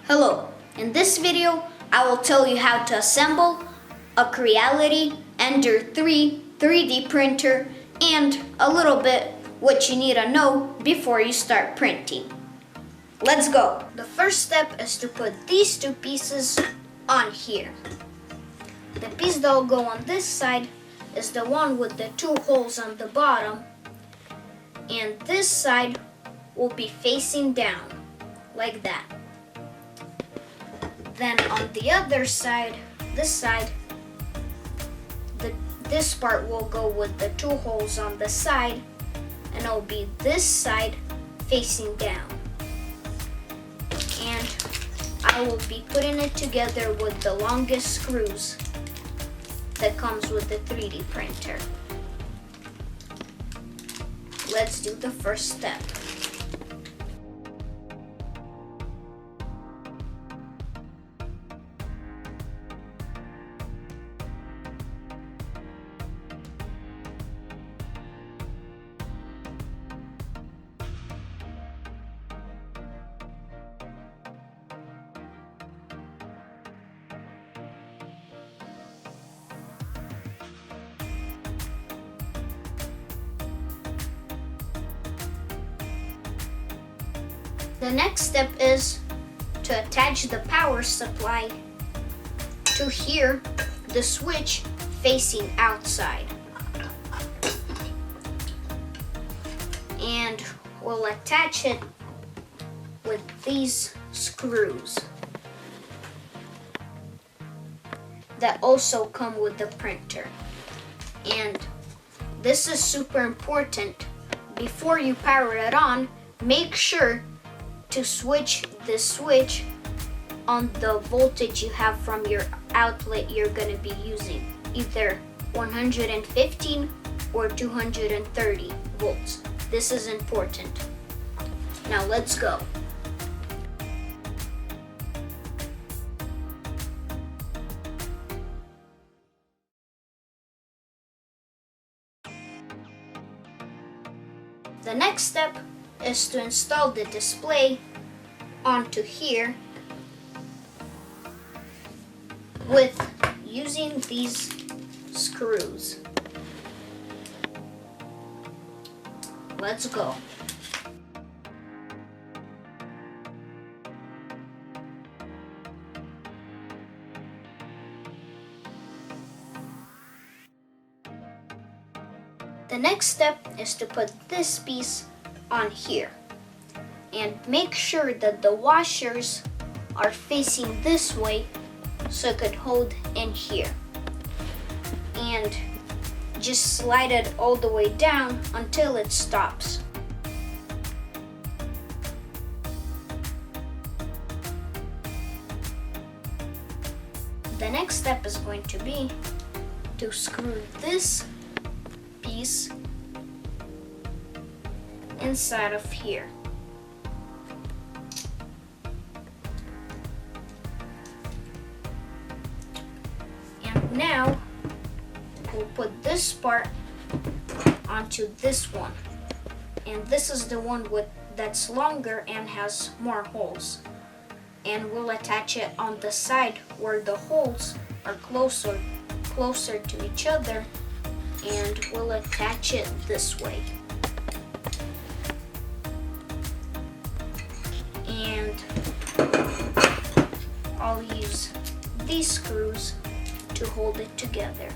Hello, in this video I will tell you how to assemble a Creality Ender 3 3D printer and a little bit what you need to know before you start printing. Let's go! The first step is to put these two pieces on here. The piece that will go on this side is the one with the two holes on the bottom, and this side will be facing down like that. Then on the other side, this part will go with the two holes on the side, and it'll be this side facing down. And I will be putting it together with the longest screws that comes with the 3D printer. Let's do the first step. The next step is to attach the power supply to here, the switch facing outside. And we'll attach it with these screws that also come with the printer. And this is super important. Before you power it on, make sure to switch the switch on the voltage you have from your outlet you're going to be using, either 115 or 230 volts. This is important. Now let's go. The next step is to install the display onto here with using these screws. Let's go. The next step is to put this piece on here, and make sure that the washers are facing this way so it could hold in here, and just slide it all the way down until it stops. The next step is going to be to screw this piece inside of here. And now we'll put this part onto this one. And this is the one that's longer and has more holes. And we'll attach it on the side where the holes are closer to each other, and we'll attach it this way. And I'll use these screws to hold it together.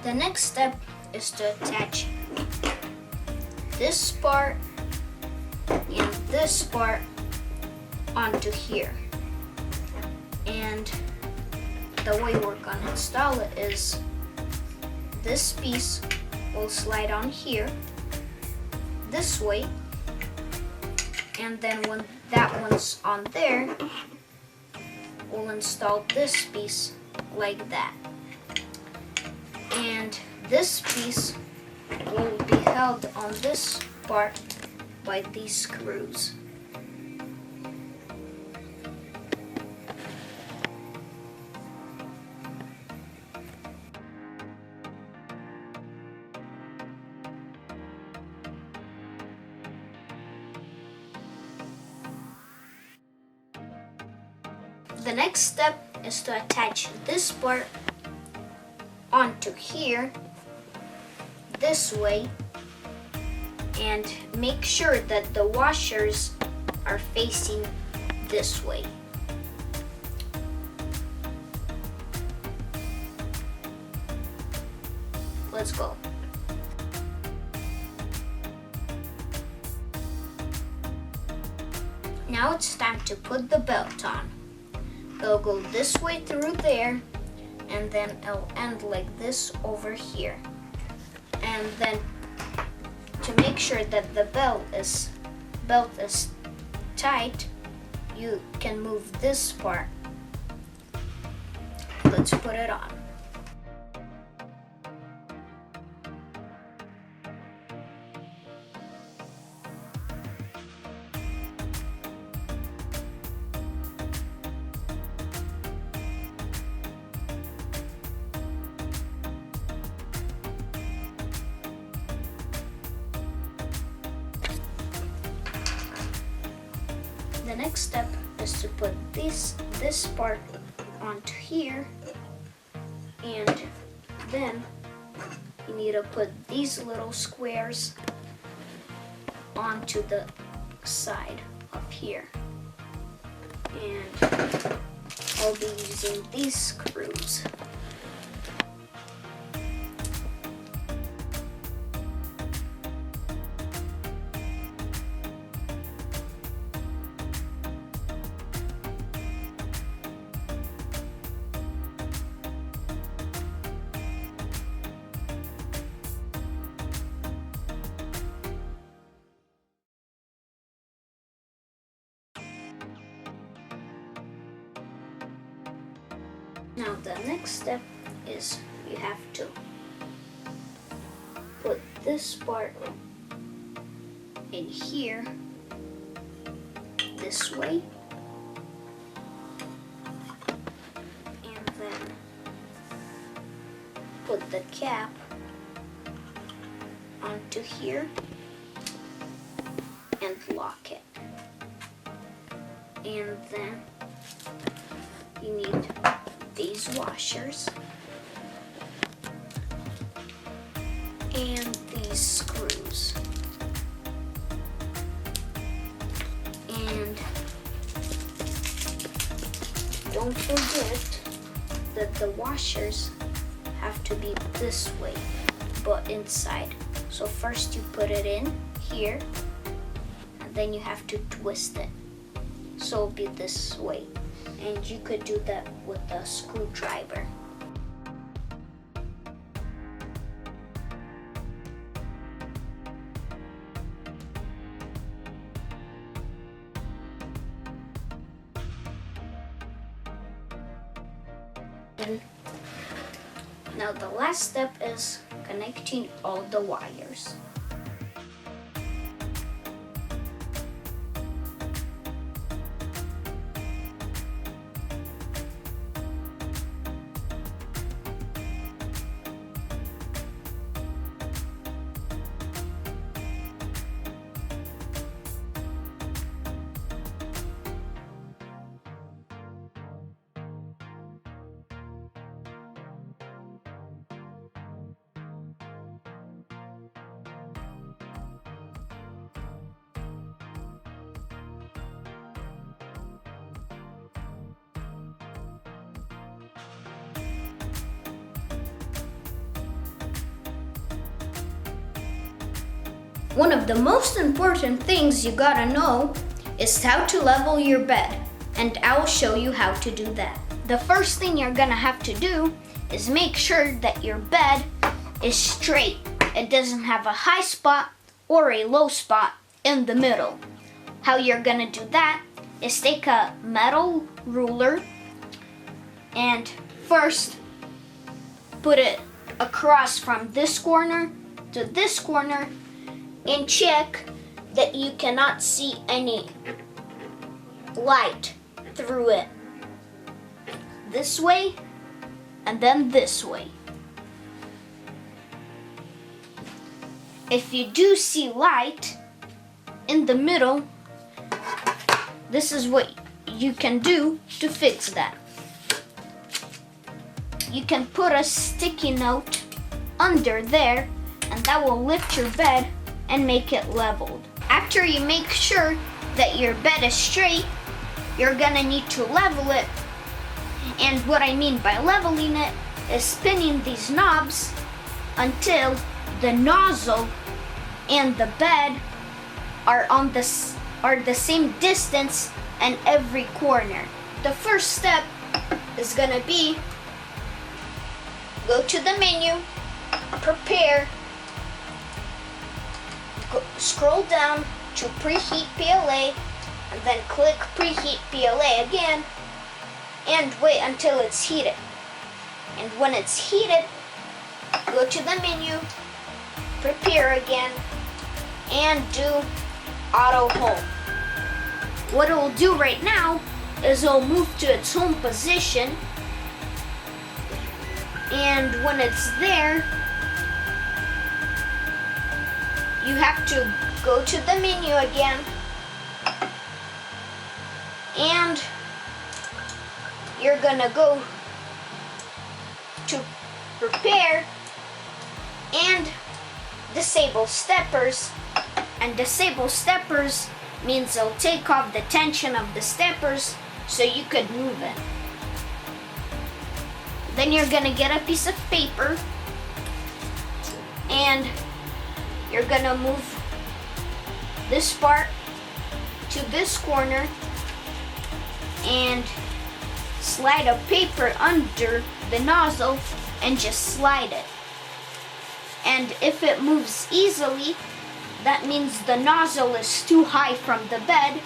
The next step is to attach this part and this part onto here. And the way we're gonna install it is this piece will slide on here this way, and then when that one's on there, we'll install this piece like that. And this piece will be held on this part by these screws. The next step is to attach this part onto here this way, and make sure that the washers are facing this way. Let's go. Now it's time to put the belt on. It'll go this way through there, and then it'll end like this over here. And then to make sure that the belt is tight, you can move this part. Let's put it on. The next step is to put this part onto here, and then you need to put these little squares onto the side up here. And I'll be using these screws. Now the next step is you have to put this part in here this way, and then put the cap onto here and lock it. And then you need these washers and these screws, and don't forget that the washers have to be this way but inside. So first you put it in here, and then you have to twist it so it'll be this way. And you could do that with a screwdriver. And now the last step is connecting all the wires. One of the most important things you gotta know is how to level your bed, and I'll show you how to do that. The first thing you're gonna have to do is make sure that your bed is straight. It doesn't have a high spot or a low spot in the middle. How you're gonna do that is take a metal ruler and first put it across from this corner to this corner and check that you cannot see any light through it. This way, and then this way. If you do see light in the middle, this is what you can do to fix that. You can put a sticky note under there, and that will lift your bed and make it leveled. After you make sure that your bed is straight, you're gonna need to level it. And what I mean by leveling it is spinning these knobs until the nozzle and the bed are the same distance in every corner. The first step is gonna be go to the menu, prepare, scroll down to preheat PLA, and then click preheat PLA again, and wait until it's heated. And when it's heated, go to the menu, prepare again, and do auto hold. What it will do right now is it will move to its home position, and when it's there, you have to go to the menu again, and you're gonna go to prepare and disable steppers. And disable steppers means it'll take off the tension of the steppers so you could move it. Then you're gonna get a piece of paper and you're gonna move this part to this corner and slide a paper under the nozzle and just slide it. And if it moves easily, that means the nozzle is too high from the bed,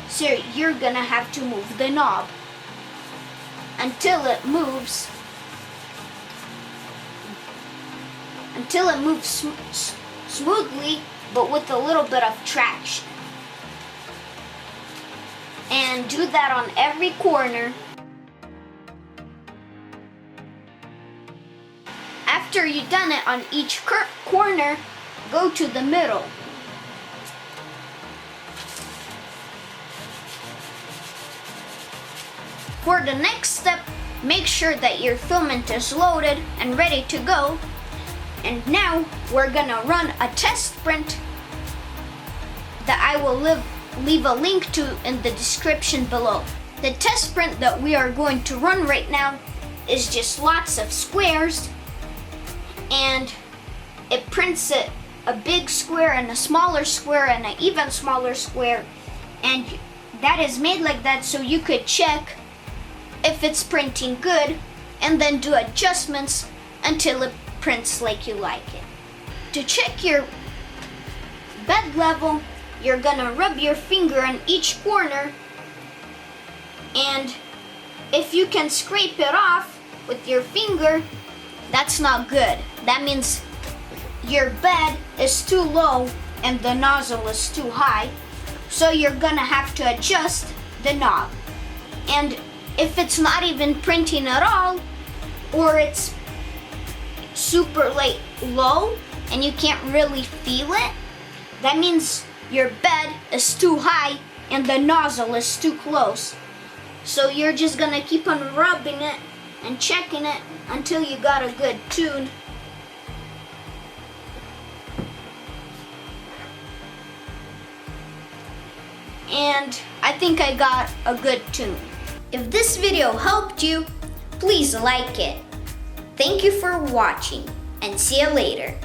so you're gonna have to move the knob until it moves smoothly, but with a little bit of traction. And do that on every corner. After you've done it on each corner, go to the middle. For the next step, make sure that your filament is loaded and ready to go. And now we're gonna run a test print that I will leave a link to in the description below. The test print that we are going to run right now is just lots of squares, and it prints it a big square and a smaller square and an even smaller square, and that is made like that so you could check if it's printing good and then do adjustments until it prints like you like it. To check your bed level, you're gonna rub your finger on each corner, and if you can scrape it off with your finger, that's not good. That means your bed is too low and the nozzle is too high, so you're gonna have to adjust the knob. And if it's not even printing at all, or it's super low and you can't really feel it, that means your bed is too high and the nozzle is too close. So you're just gonna keep on rubbing it and checking it until you got a good tune. And I think I got a good tune. If this video helped you, please like it. Thank you for watching, and see you later.